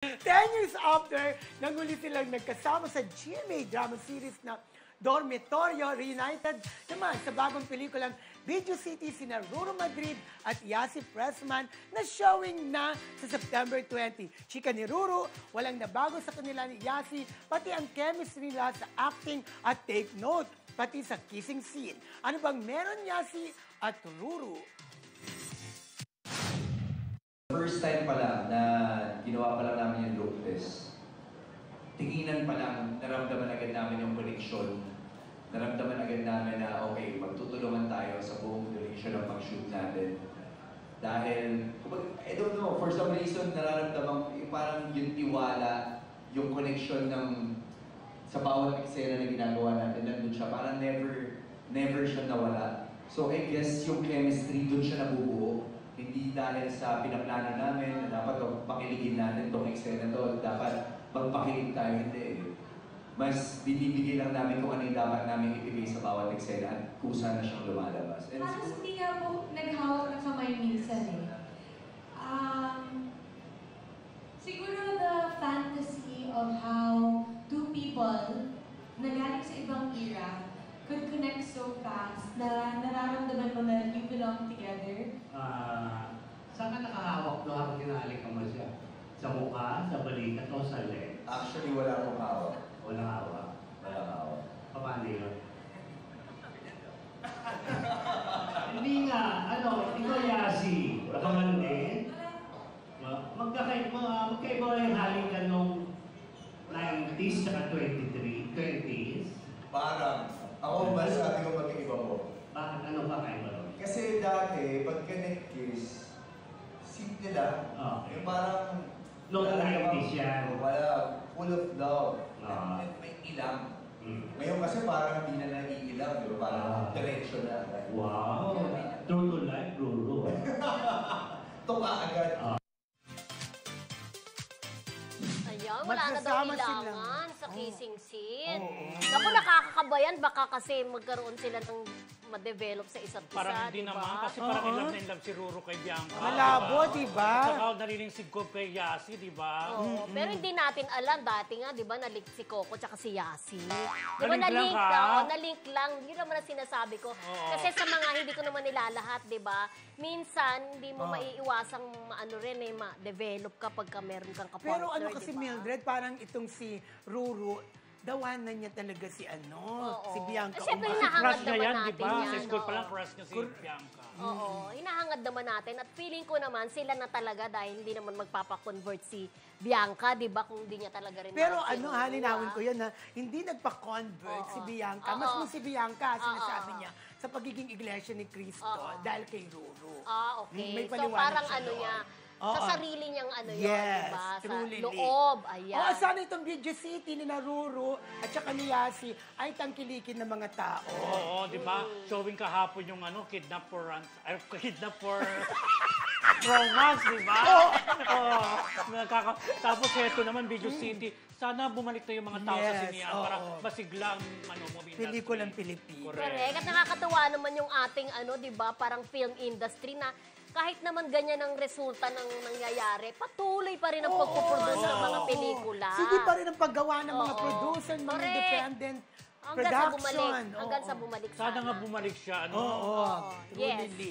10 years after, nanguli silang nagkasama sa GMA drama series na Dormitorio, reunited naman sa bagong pelikulang Video City sina Ruru Madrid at Yasi Pressman na showing na sa September 20. Chika ni Ruru, walang nabago sa kanila ni Yasi, pati ang chemistry nila sa acting at take note, pati sa kissing scene. Ano bang meron Yasi at Ruru? First time pa lang na ginawa pa lang namin yung look test. Tinginan pa lang, naramdaman agad namin yung connection. Naramdaman agad namin na okay, magtutulungan tayo sa buong duration ng pag-shoot natin. Dahil, I don't know, for some reason, nararamdaman parang yung tiwala, yung connection ng sa bawat eksena na ginagawa natin, nandun siya. Parang never siya nawala. So I guess yung chemistry dun siya nabubuo. Hindi dahil sa pinaplano namin na dapat pakiligin natin itong eksena to, dapat magpakilig tayo, hindi. Mas binibigay lang namin kung ano yung dapat namin ibigay sa bawat eksena at kusa na siyang lumalabas. And parang hindi nga po naghawak ng kamay minsan eh. Siguro the fantasy of how two people na galing sa ibang era could connect so fast na nararamdaman mo na you belong together. Saan ka nakahawak doon habang tinalik mo siya? Sa mukha, sa balikat, o sa legs? actually, wala akong hawak. Walang hawak. Walang hawak. Paano yun? Hindi nga, ikaw Yasi, kapaman din. Magkaiba yung halikan nung 90s saka 20s. Parang, ako ba sabi ko magkaiba ko? Bakit? Ano ba kayo ba? Kasi dati, pag connect-kiss, simple lang. Okay. Yung parang... Long 90s yan. Wala, full of love. May ilang. Ngayon kasi parang hindi na naiilang, di ba? Parang diretso na. Wow! True to life, Ruru. Tuka agad. Ayan, wala na daw Magsasama ilangan sa kissing scene. Naku, nakakakabayan. Baka kasi magkaroon sila ng ma-develop sa isa't isa, parang hindi diba? naman, kasi parang in love na in love si Ruru kay Bianca. Malabo, diba? Saka nalilingsig ko kay Yasi, diba? Oo, pero hindi natin alam. Dati nga, di ba, nalink si Coco tsaka si Yasi. Di ba, Nalink lang nalink ka? lang. O, nalink lang. Yun naman ang sinasabi ko. Kasi sa mga hindi ko naman nilalahat, di ba, minsan, hindi mo maiiwasang ma-develop kapag meron kang kapartner, Pero ano kasi diba? Mildred, parang itong si Ruru, dawanan niya talaga si si Bianca. Siyempre, Umar. hinahangad Crush niya naman yan, natin diba? yan. Sa school pa lang, Oo. crush niya si Bianca. Oo, hinahangad naman natin. At feeling ko naman, sila na talaga dahil hindi naman magpapakonvert si Bianca, di ba? Kung hindi niya talaga rin Pero mahal si Ruru, halinawin ko yun na hindi nagpa-convert si Bianca. Mas mo si Bianca, sinasabi niya, sa pagiging iglesia ni Cristo dahil kay Ruru. Okay. May So paliwanag parang siya doon. niya, sa sarili niyang yun, Yes, di ba? Sa truly. loob, ayan. Oo, sana itong Video City ni Ruru at saka ni Yasi ay tangkilikin ng mga tao. Oo, di ba? Showing kahapon yung kidnap for romance, di ba? Oo. Tapos ito naman, Video City. Sana bumalik na yung mga tao sa sinihan para masiglang movie industry. Pelikulang Pilipino. Correct. At nakakatuwa naman yung ating, di ba, parang film industry na kahit naman ganyan ang resulta ng nangyayari, patuloy pa rin ang pagpuproduce ng mga pelikula. Sige pa rin ang paggawa ng mga producer, mga independent production. Hanggang sa bumalik. Sana nga bumalik siya. Oo. Yes. Truly.